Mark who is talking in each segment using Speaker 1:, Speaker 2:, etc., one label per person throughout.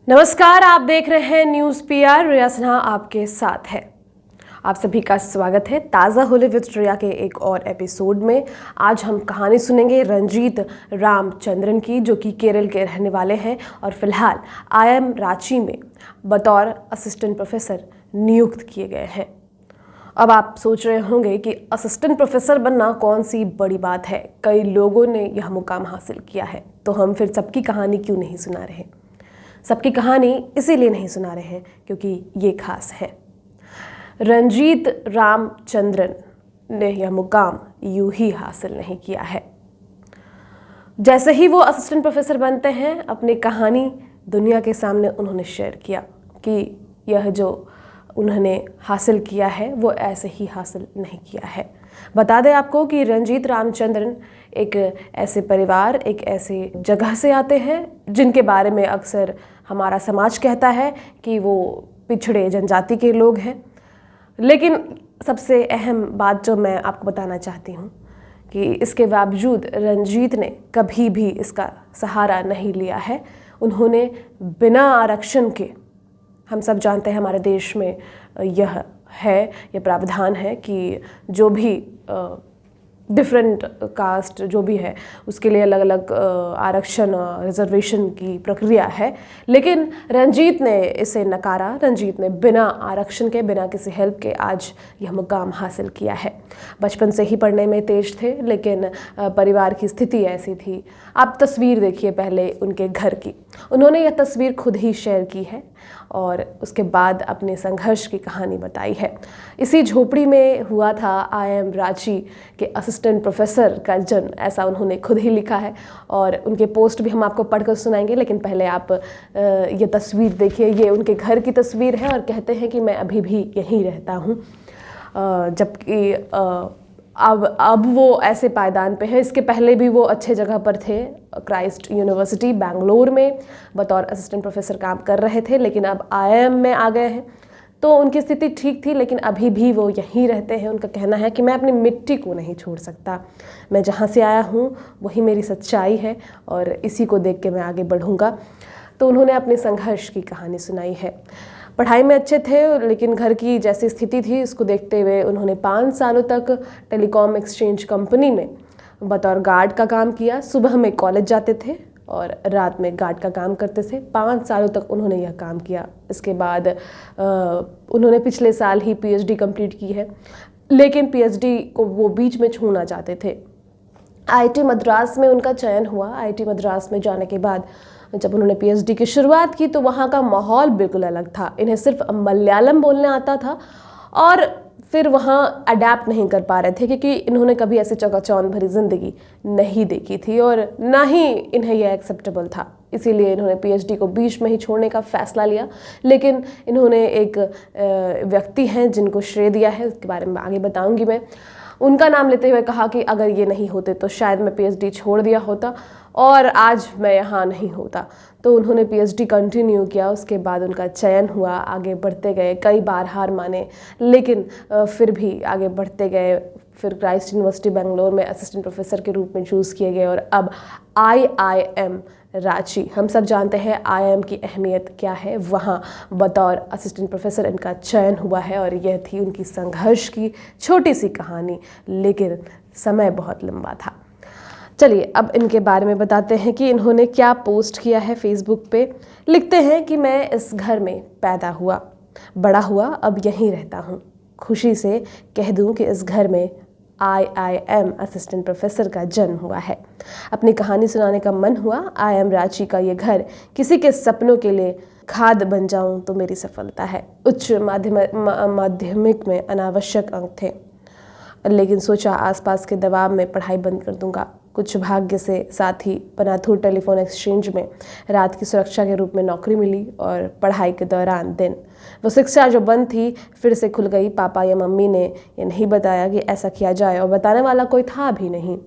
Speaker 1: नमस्कार, आप देख रहे हैं न्यूज़ पीआर। रिया सिन्हा आपके साथ है। आप सभी का स्वागत है ताज़ा होली विद रिया के एक और एपिसोड में। आज हम कहानी सुनेंगे रंजीत रामचंद्रन की, जो कि केरल के रहने वाले हैं और फिलहाल आईआईएम रांची में बतौर असिस्टेंट प्रोफेसर नियुक्त किए गए हैं। अब आप सोच रहे होंगे कि असिस्टेंट प्रोफेसर बनना कौन सी बड़ी बात है, कई लोगों ने यह मुकाम हासिल किया है, तो हम फिर सबकी कहानी क्यों नहीं सुना रहे। सबकी कहानी इसीलिए नहीं सुना रहे हैं क्योंकि ये खास है। रंजीत रामचंद्रन ने यह मुकाम यूं ही हासिल नहीं किया है। जैसे ही वो असिस्टेंट प्रोफेसर बनते हैं, अपनी कहानी दुनिया के सामने उन्होंने शेयर किया कि यह जो उन्होंने हासिल किया है वो ऐसे ही हासिल नहीं किया है। बता दें आपको कि रंजीत रामचंद्रन एक ऐसे परिवार, एक ऐसे जगह से आते हैं जिनके बारे में अक्सर हमारा समाज कहता है कि वो पिछड़े जनजाति के लोग हैं। लेकिन सबसे अहम बात जो मैं आपको बताना चाहती हूँ कि इसके बावजूद रंजीत ने कभी भी इसका सहारा नहीं लिया है। उन्होंने बिना आरक्षण के, हम सब जानते हैं हमारे देश में यह प्रावधान है कि जो भी डिफरेंट कास्ट जो भी है उसके लिए अलग अलग आरक्षण, रिजर्वेशन की प्रक्रिया है। लेकिन रंजीत ने इसे नकारा। रंजीत ने बिना आरक्षण के, बिना किसी हेल्प के आज यह मुकाम हासिल किया है। बचपन से ही पढ़ने में तेज थे, लेकिन परिवार की स्थिति ऐसी थी। आप तस्वीर देखिए पहले उनके घर की। उन्होंने यह तस्वीर खुद ही शेयर की है और उसके बाद अपने संघर्ष की कहानी बताई है। इसी झोपड़ी में हुआ था आईआईएम रांची के असिस्टेंट प्रोफेसर का जन्म, ऐसा उन्होंने खुद ही लिखा है और उनके पोस्ट भी हम आपको पढ़कर सुनाएंगे। लेकिन पहले आप ये तस्वीर देखिए। ये उनके घर की तस्वीर है और कहते हैं कि मैं अभी भी यहीं रहता हूँ, जबकि अब वो ऐसे पायदान पे है। इसके पहले भी वो अच्छे जगह पर थे। क्राइस्ट यूनिवर्सिटी बेंगलोर में बतौर असिस्टेंट प्रोफेसर काम कर रहे थे, लेकिन अब आईआईएम में आ गए हैं। तो उनकी स्थिति ठीक थी, लेकिन अभी भी वो यहीं रहते हैं। उनका कहना है कि मैं अपनी मिट्टी को नहीं छोड़ सकता, मैं जहाँ से आया हूँ वही मेरी सच्चाई है और इसी को देख के मैं आगे बढ़ूँगा। तो उन्होंने अपने संघर्ष की कहानी सुनाई है। पढ़ाई में अच्छे थे, लेकिन घर की जैसी स्थिति थी उसको देखते हुए उन्होंने 5 सालों तक टेलीकॉम एक्सचेंज कंपनी में बतौर गार्ड का काम किया। सुबह में कॉलेज जाते थे और रात में गार्ड का काम करते थे। 5 सालों तक उन्होंने यह काम किया। इसके बाद उन्होंने पिछले साल ही पीएचडी कंप्लीट की है, लेकिन पीएचडी को वो बीच में छोड़ना चाहते थे। आईआईटी मद्रास में उनका चयन हुआ। आईआईटी मद्रास में जाने के बाद जब उन्होंने पीएचडी की शुरुआत की तो वहाँ का माहौल बिल्कुल अलग था। इन्हें सिर्फ मलयालम बोलने आता था और फिर वहाँ अडेप्ट नहीं कर पा रहे थे क्योंकि इन्होंने कभी ऐसे चकाचौंध भरी ज़िंदगी नहीं देखी थी और ना ही इन्हें यह एक्सेप्टेबल था। इसीलिए इन्होंने पीएचडी को बीच में ही छोड़ने का फ़ैसला लिया। लेकिन इन्होंने एक व्यक्ति हैं जिनको श्रेय दिया है, उसके बारे में आगे बताऊँगी मैं। उनका नाम लेते हुए कहा कि अगर ये नहीं होते तो शायद मैं पीएचडी छोड़ दिया होता और आज मैं यहाँ नहीं होता। तो उन्होंने पीएचडी कंटिन्यू किया। उसके बाद उनका चयन हुआ, आगे बढ़ते गए, कई बार हार माने, लेकिन फिर भी आगे बढ़ते गए। फिर क्राइस्ट यूनिवर्सिटी बेंगलोर में असिस्टेंट प्रोफेसर के रूप में चूज़ किए गए और अब आईआईएम रांची, हम सब जानते हैं आईआईएम की अहमियत क्या है, वहाँ बतौर असिस्टेंट प्रोफेसर इनका चयन हुआ है। और यह थी उनकी संघर्ष की छोटी सी कहानी, लेकिन समय बहुत लंबा था। चलिए अब इनके बारे में बताते हैं कि इन्होंने क्या पोस्ट किया है फेसबुक पे। लिखते हैं कि मैं इस घर में पैदा हुआ, बड़ा हुआ, अब यहीं रहता हूँ। खुशी से कह दूँ कि इस घर में आईआईएम असिस्टेंट प्रोफेसर का जन्म हुआ है। अपनी कहानी सुनाने का मन हुआ। आईआईएम रांची का ये घर किसी के सपनों के लिए खाद बन जाऊं तो मेरी सफलता है। उच्च माध्यमिक में अनावश्यक अंक थे, लेकिन सोचा आसपास के दबाव में पढ़ाई बंद कर दूंगा। कुछ भाग्य से साथ ही पनाथुर टेलीफोन एक्सचेंज में रात की सुरक्षा के रूप में नौकरी मिली और पढ़ाई के दौरान दिन वो शिक्षा जो बंद थी फिर से खुल गई। पापा या मम्मी ने ये नहीं बताया कि ऐसा किया जाए और बताने वाला कोई था भी नहीं।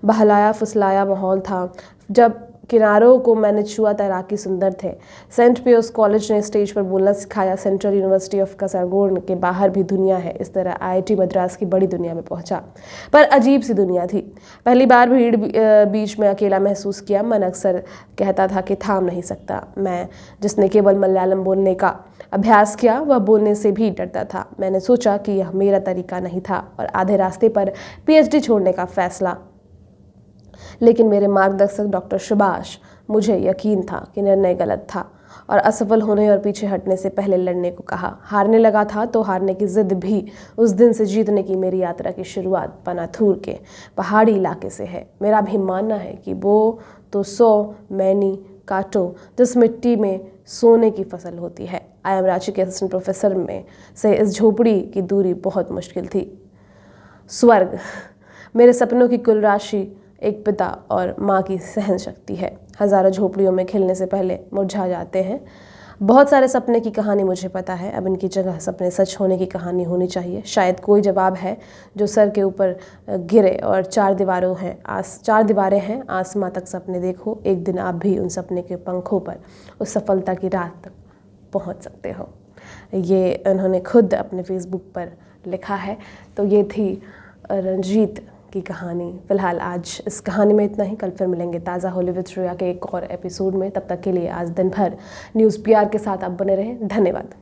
Speaker 1: बहलाया फुसलाया माहौल था। जब किनारों को मैंने छुआ, तैराकी सुंदर थे। सेंट पियर्स कॉलेज ने स्टेज पर बोलना सिखाया। सेंट्रल यूनिवर्सिटी ऑफ कासारगोड के बाहर भी दुनिया है। इस तरह आईआईटी मद्रास की बड़ी दुनिया में पहुंचा, पर अजीब सी दुनिया थी। पहली बार भीड़ बीच में अकेला महसूस किया। मन अक्सर कहता था कि थाम नहीं सकता। मैं, जिसने केवल मलयालम बोलने का अभ्यास किया, वह बोलने से भी डरता था। मैंने सोचा कि यह मेरा तरीका नहीं था और आधे रास्ते पर पीएचडी छोड़ने का फैसला। लेकिन मेरे मार्गदर्शक डॉक्टर सुभाष, मुझे यकीन था कि निर्णय गलत था और असफल होने और पीछे हटने से पहले लड़ने को कहा। हारने लगा था तो हारने की जिद भी। उस दिन से जीतने की मेरी यात्रा की शुरुआत पनाथूर के पहाड़ी इलाके से है। मेरा भी मानना है कि वो तो 100 मैनी काटो जिस मिट्टी में सोने की फसल होती है। IIM रांची के असिस्टेंट प्रोफेसर में से इस झोपड़ी की दूरी बहुत मुश्किल थी। स्वर्ग मेरे सपनों की कुल राशि एक पिता और माँ की सहन शक्ति है। हज़ारों झोपड़ियों में खिलने से पहले मुरझा जाते हैं। बहुत सारे सपने की कहानी मुझे पता है। अब इनकी जगह सपने सच होने की कहानी होनी चाहिए। शायद कोई जवाब है जो सर के ऊपर गिरे और 4 दीवारें हैं। आसमां तक सपने देखो, एक दिन आप भी उन सपने के पंखों पर उस सफलता की रात तक पहुंच सकते हो। ये उन्होंने खुद अपने फेसबुक पर लिखा है। तो ये थी रंजीत की कहानी। फिलहाल आज इस कहानी में इतना ही। कल फिर मिलेंगे ताज़ा हॉलीवुड रिया के एक और एपिसोड में। तब तक के लिए आज दिन भर न्यूज़ PR के साथ आप बने रहें। धन्यवाद।